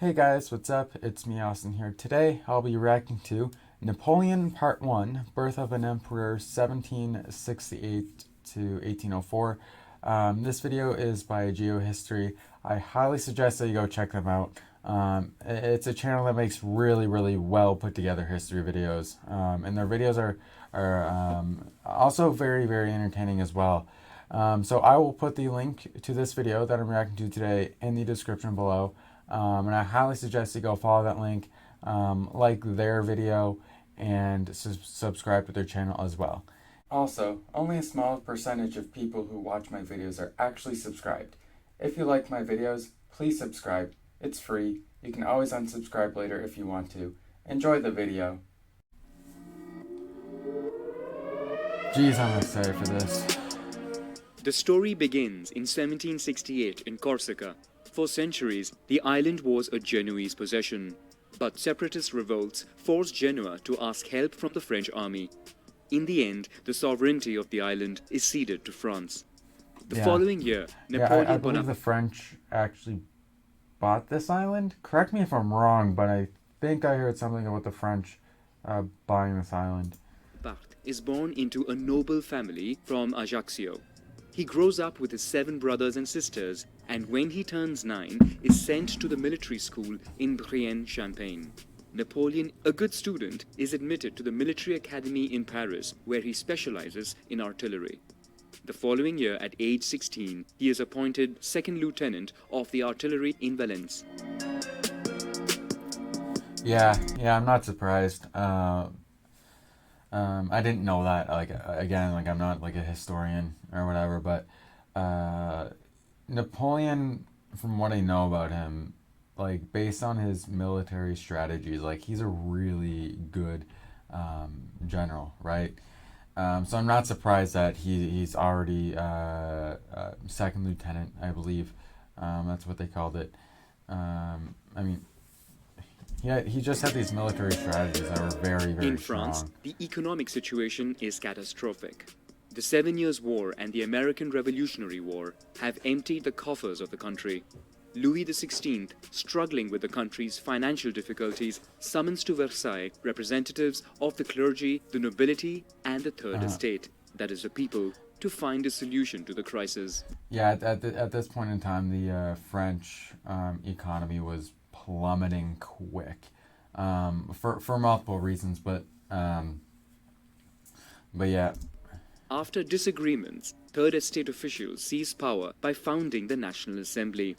Hey guys, what's up? It's me, Austin here. Today I'll be reacting to Napoleon Part 1, Birth of an Emperor 1768 to 1804. This video is by Geohistory. I highly suggest that you go check them out. It's a channel that makes really well put together history videos. And their videos are also very entertaining as well. So I will put the link to this video that I'm reacting to today in the description below. And I highly suggest you go follow that link, like their video, and subscribe to their channel as well. Also, only a small percentage of people who watch my videos are actually subscribed. If you like my videos, please subscribe. It's free. You can always unsubscribe later if you want to. Enjoy the video. Jeez, I'm excited for this. The story begins in 1768 in Corsica. For centuries, the island was a Genoese possession, but separatist revolts forced Genoa to ask help from the French army. In the end, the sovereignty of the island is ceded to France. The following year, Napoleon I believe the French actually bought this island. Correct me if I'm wrong, but I think I heard something about the French buying this island. Bonaparte is born into a noble family from Ajaccio. He grows up with his 7 brothers and sisters, and when he turns 9, is sent to the military school in Brienne-Champagne. Napoleon, a good student, is admitted to the military academy in Paris, where he specializes in artillery. The following year, at age 16, he is appointed second lieutenant of the artillery in Valence. Yeah, I'm not surprised. I didn't know that. I'm not like a historian or whatever, but Napoleon, from what I know about him, like based on his military strategies, like he's a really good general, right? So I'm not surprised that he's already second lieutenant, I believe. That's what they called it. He just had these military strategies that were very strong. In France, the economic situation is catastrophic. The 7 Years' War and the American Revolutionary War have emptied the coffers of the country. Louis XVI, struggling with the country's financial difficulties, summons to Versailles representatives of the clergy, the nobility, and the Third Estate, that is the people, to find a solution to the crisis. Yeah, at this point in time, the French economy was plummeting quick, for multiple reasons, but yeah. After disagreements, Third Estate officials seize power by founding the National Assembly.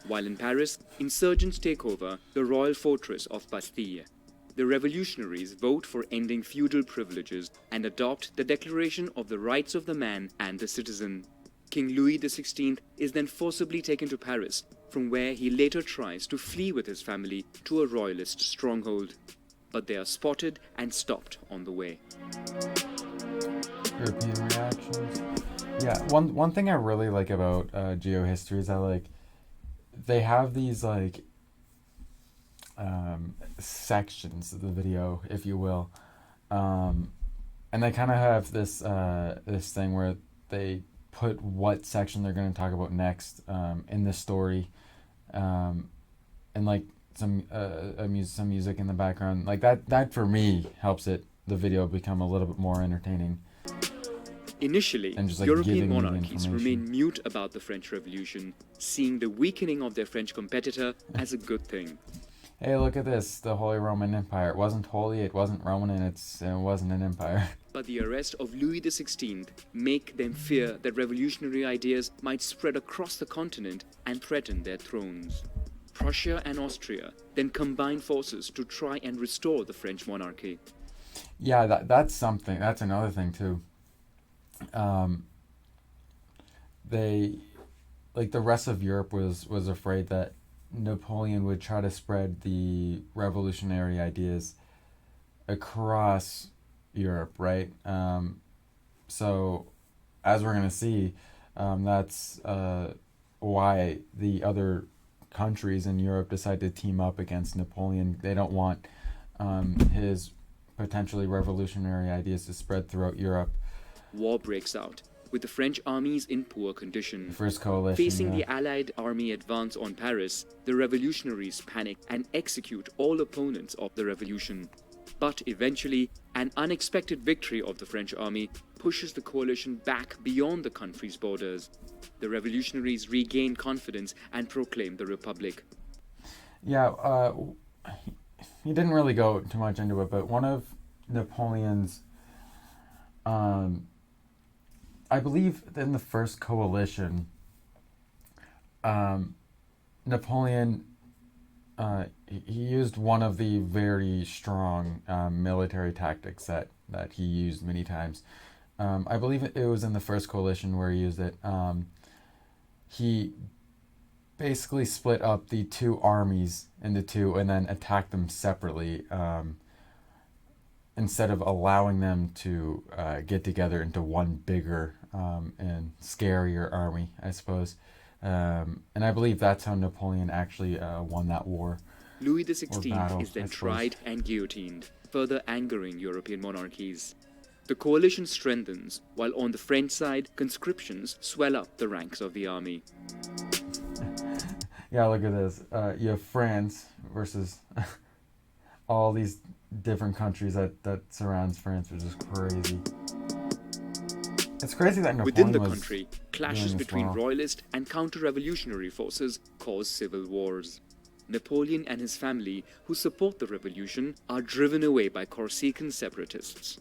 While in Paris, insurgents take over the royal fortress of Bastille. The revolutionaries vote for ending feudal privileges and adopt the Declaration of the Rights of the Man and the Citizen. King Louis XVI is then forcibly taken to Paris, from where he later tries to flee with his family to a royalist stronghold. But they are spotted and stopped on the way. European reactions. Yeah, one thing I really like about geohistory is that they have these sections of the video, if you will, and they kind of have this this thing where they put what section they're going to talk about next in the story, and some music in the background, like that for me helps the video become a little bit more entertaining. Initially, European monarchies remained mute about the French Revolution, seeing the weakening of their French competitor as a good thing. Hey, look at this, the Holy Roman Empire. It wasn't holy, it wasn't Roman, and it wasn't an empire. But the arrest of Louis XVI make them fear that revolutionary ideas might spread across the continent and threaten their thrones. Prussia and Austria then combine forces to try and restore the French monarchy. Yeah, that's something. That's another thing too. The rest of Europe was afraid that Napoleon would try to spread the revolutionary ideas across Europe, right? So as we're gonna see, that's why the other countries in Europe decide to team up against Napoleon. They don't want his potentially revolutionary ideas to spread throughout Europe. War breaks out. with the French armies in poor condition. First coalition. Facing the Allied army advance on Paris, the revolutionaries panic and execute all opponents of the revolution. But eventually, an unexpected victory of the French army pushes the coalition back beyond the country's borders. The revolutionaries regain confidence and proclaim the Republic. Yeah, he didn't really go too much into it, but one of Napoleon's, I believe in the first coalition, Napoleon, he used one of the very strong military tactics that he used many times. I believe it was in the first coalition where he used it. He basically split up the two armies into two and then attacked them separately, instead of allowing them to get together into one bigger and scarier army, I suppose. And I believe that's how Napoleon actually won that war. Louis XVI battle, is then I suppose. tried and guillotined, further angering European monarchies. The coalition strengthens, while on the French side, conscriptions swell up the ranks of the army. Yeah, look at this. You have France versus all these different countries that surrounds France, which is crazy. It's crazy that Napoleon Within the was country, clashes doing this between well. royalist and counter-revolutionary forces cause civil wars. Napoleon and his family, who support the revolution, are driven away by Corsican separatists.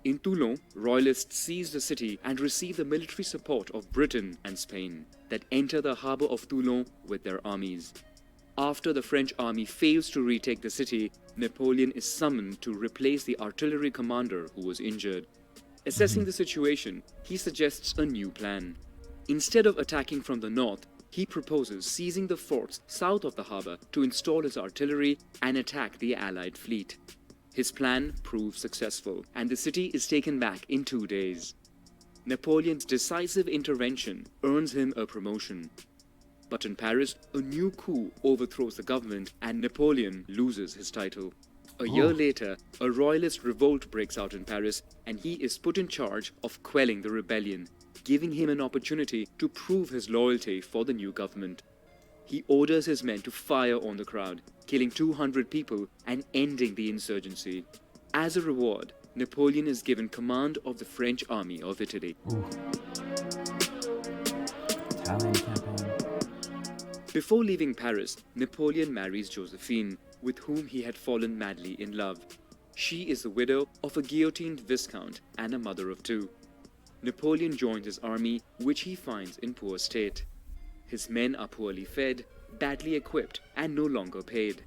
In Toulon, royalists seize the city and receive the military support of Britain and Spain, that enter the harbour of Toulon with their armies. After the French army fails to retake the city, Napoleon is summoned to replace the artillery commander who was injured. Assessing the situation, he suggests a new plan. Instead of attacking from the north, he proposes seizing the forts south of the harbour to install his artillery and attack the Allied fleet. His plan proves successful, and the city is taken back in 2 days. Napoleon's decisive intervention earns him a promotion. But in Paris, a new coup overthrows the government and Napoleon loses his title. A year later, a royalist revolt breaks out in Paris and he is put in charge of quelling the rebellion, giving him an opportunity to prove his loyalty for the new government. He orders his men to fire on the crowd, killing 200 people and ending the insurgency. As a reward, Napoleon is given command of the French army of Italy. Italian campaign. Before leaving Paris, Napoleon marries Josephine, with whom he had fallen madly in love. She is the widow of a guillotined viscount and a mother of two. Napoleon joins his army, which he finds in poor state. His men are poorly fed, badly equipped, and no longer paid.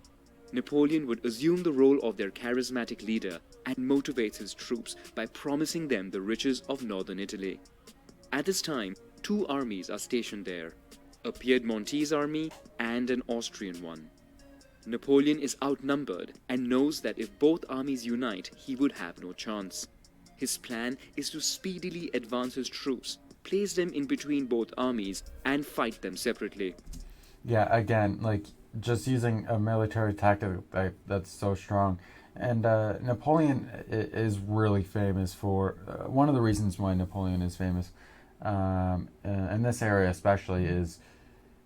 Napoleon would assume the role of their charismatic leader and motivates his troops by promising them the riches of northern Italy. At this time, two armies are stationed there, a Piedmontese army and an Austrian one. Napoleon is outnumbered and knows that if both armies unite, he would have no chance. His plan is to speedily advance his troops, place them in between both armies, and fight them separately. Yeah, again, like just using a military tactic that's so strong. And Napoleon is really famous for one of the reasons why Napoleon is famous in this area especially is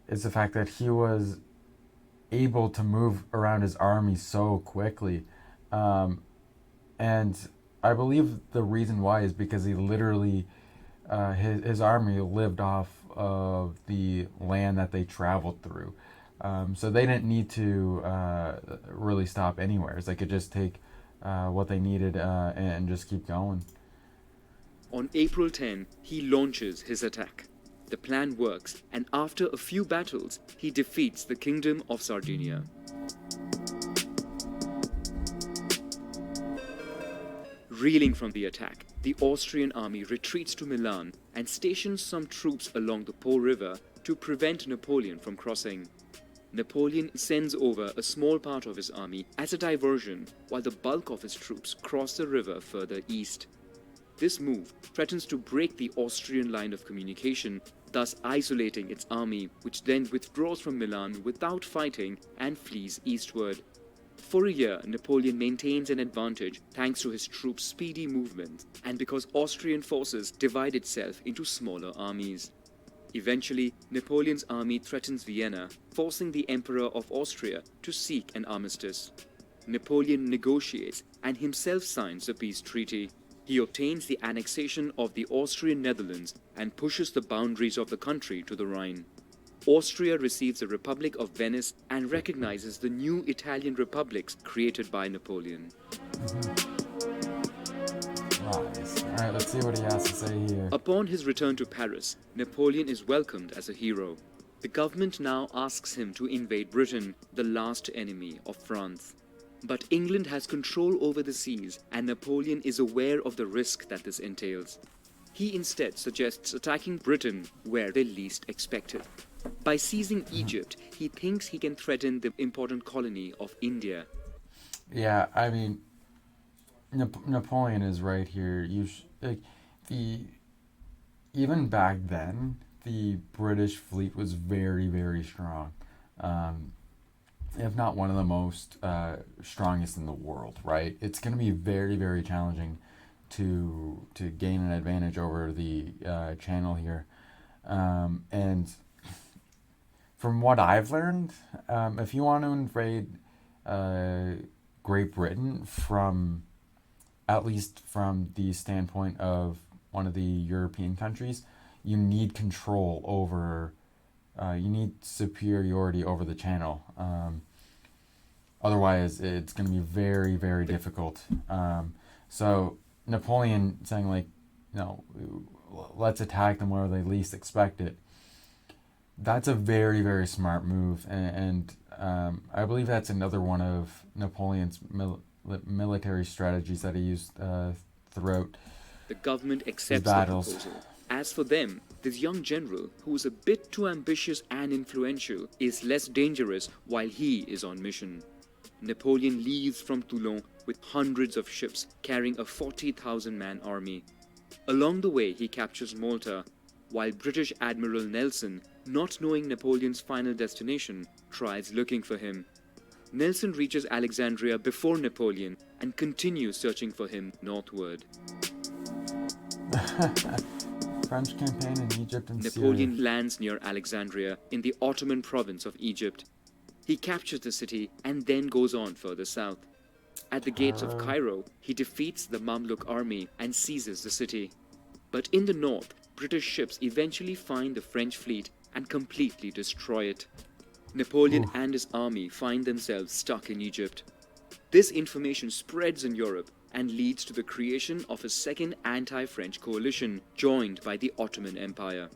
the fact that he was able to move around his army so quickly, and I believe the reason why is because he literally his army lived off of the land that they traveled through, so they didn't need to really stop anywhere. They could just take what they needed and just keep going. On April 10, he launches his attack. The plan works, and after a few battles, he defeats the Kingdom of Sardinia. Reeling from the attack, the Austrian army retreats to Milan and stations some troops along the Po River to prevent Napoleon from crossing. Napoleon sends over a small part of his army as a diversion, while the bulk of his troops cross the river further east. This move threatens to break the Austrian line of communication, thus isolating its army, which then withdraws from Milan without fighting and flees eastward. For a year, Napoleon maintains an advantage thanks to his troops' speedy movement and because Austrian forces divide itself into smaller armies. Eventually, Napoleon's army threatens Vienna, forcing the Emperor of Austria to seek an armistice. Napoleon negotiates and himself signs the peace treaty. He obtains the annexation of the Austrian Netherlands and pushes the boundaries of the country to the Rhine. Austria receives the Republic of Venice and recognizes the new Italian republics created by Napoleon. Nice. Alright, let's see what he has to say here. Upon his return to Paris, Napoleon is welcomed as a hero. The government now asks him to invade Britain, the last enemy of France. But England has control over the seas, and Napoleon is aware of the risk that this entails. He instead suggests attacking Britain where they least expect it. By seizing Egypt, he thinks he can threaten the important colony of India. Yeah, I mean, Napoleon is right here. Even back then, the British fleet was very, very strong, if not one of the most strongest in the world. Right? It's going to be very, very challenging to gain an advantage over the Channel here, and from what I've learned, if you want to invade Great Britain from at least from the standpoint of one of the European countries, you need control over, you need superiority over the Channel. Otherwise, it's going to be very, very difficult. So Napoleon saying like, let's attack them where they least expect it. That's a very, very smart move, and I believe that's another one of Napoleon's military strategies that he used throughout The government his accepts the battles. proposal. As for them, this young general, who is a bit too ambitious and influential, is less dangerous while he is on mission. Napoleon leaves from Toulon with hundreds of ships carrying a 40,000-man army. Along the way, he captures Malta, while British Admiral Nelson, not knowing Napoleon's final destination, tries looking for him. Nelson reaches Alexandria before Napoleon and continues searching for him northward. French campaign in Egypt and Napoleon Syria. lands near Alexandria in the Ottoman province of Egypt. He captures the city and then goes on further south. At the gates of Cairo, he defeats the Mamluk army and seizes the city. But in the north, British ships eventually find the French fleet and completely destroy it. Napoleon and his army find themselves stuck in Egypt. This information spreads in Europe and leads to the creation of a second anti-French coalition joined by the Ottoman Empire.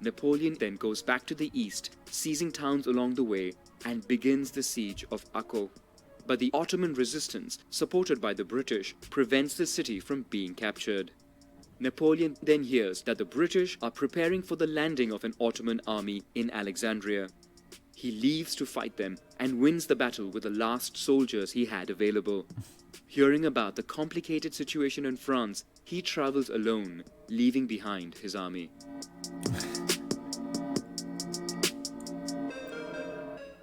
Napoleon then goes back to the east, seizing towns along the way, and begins the siege of Akko. But the Ottoman resistance, supported by the British, prevents the city from being captured. Napoleon then hears that the British are preparing for the landing of an Ottoman army in Alexandria. He leaves to fight them and wins the battle with the last soldiers he had available. Hearing about the complicated situation in France, he travels alone, leaving behind his army.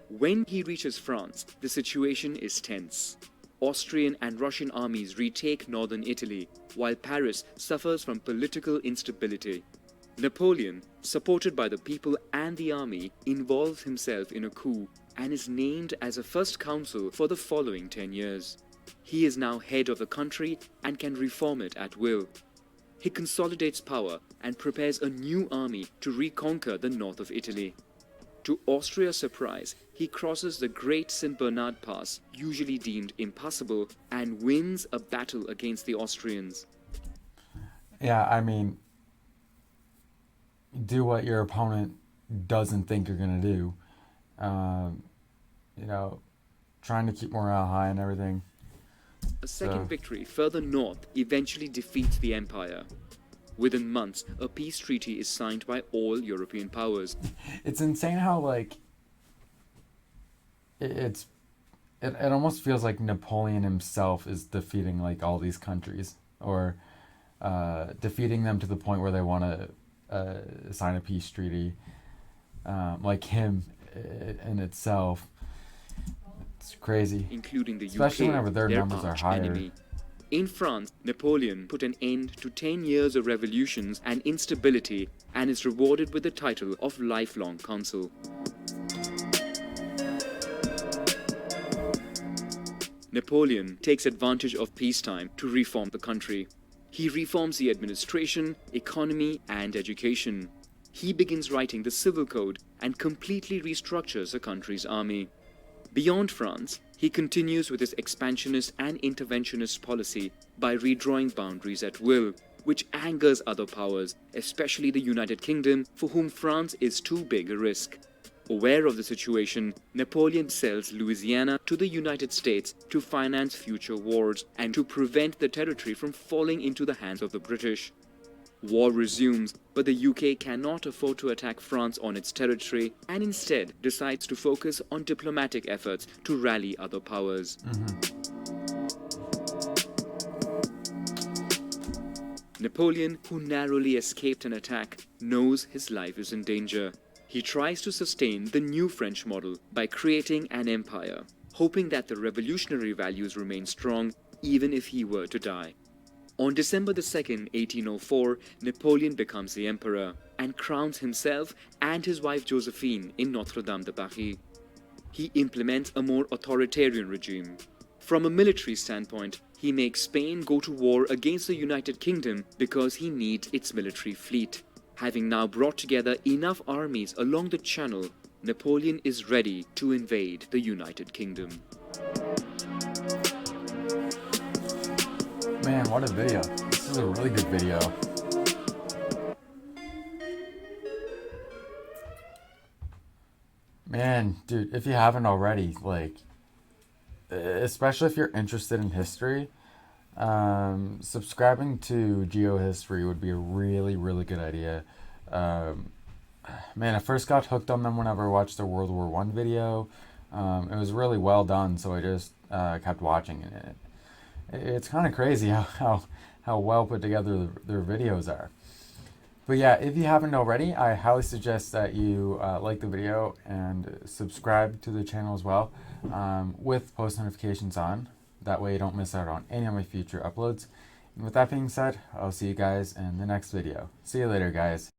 When he reaches France, the situation is tense. Austrian and Russian armies retake northern Italy, while Paris suffers from political instability. Napoleon, supported by the people and the army, involves himself in a coup and is named as a first consul for the following 10 years. He is now head of the country and can reform it at will. He consolidates power and prepares a new army to reconquer the north of Italy. To Austria's surprise, he crosses the Great St. Bernard Pass, usually deemed impassable, and wins a battle against the Austrians. Yeah, I mean, do what your opponent doesn't think you're gonna do. Um, Trying to keep morale high and everything. A second So- victory further north eventually defeats the empire. Within months, a peace treaty is signed by all European powers. It's insane how it almost feels like Napoleon himself is defeating like all these countries, or defeating them to the point where they want to sign a peace treaty. Like him in itself, It's crazy. including the Especially UK, whenever their their numbers are higher. arch-enemy. In France, Napoleon put an end to 10 years of revolutions and instability and is rewarded with the title of lifelong consul. Napoleon takes advantage of peacetime to reform the country. He reforms the administration, economy, and education. He begins writing the civil code and completely restructures the country's army. Beyond France, he continues with his expansionist and interventionist policy by redrawing boundaries at will, which angers other powers, especially the United Kingdom, for whom France is too big a risk. Aware of the situation, Napoleon sells Louisiana to the United States to finance future wars and to prevent the territory from falling into the hands of the British. War resumes, but the UK cannot afford to attack France on its territory and instead decides to focus on diplomatic efforts to rally other powers. Napoleon, who narrowly escaped an attack, knows his life is in danger. He tries to sustain the new French model by creating an empire, hoping that the revolutionary values remain strong even if he were to die. On December 2nd, 1804, Napoleon becomes the emperor and crowns himself and his wife Josephine in Notre-Dame de Paris. He implements a more authoritarian regime. From a military standpoint, he makes Spain go to war against the United Kingdom because he needs its military fleet. Having now brought together enough armies along the Channel, Napoleon is ready to invade the United Kingdom. Man, what a video. This is a really good video. Man, dude, if you haven't already, like, especially if you're interested in history, subscribing to geohistory would be a really, really good idea. Man, I first got hooked on them whenever I watched their World War I video. It was really well done, so I just kept watching it. It's kind of crazy how well put together their videos are. But yeah, if you haven't already, I highly suggest that you like the video and subscribe to the channel as well, with post notifications on. That way you don't miss out on any of my future uploads. And with that being said, I'll see you guys in the next video. See you later, guys.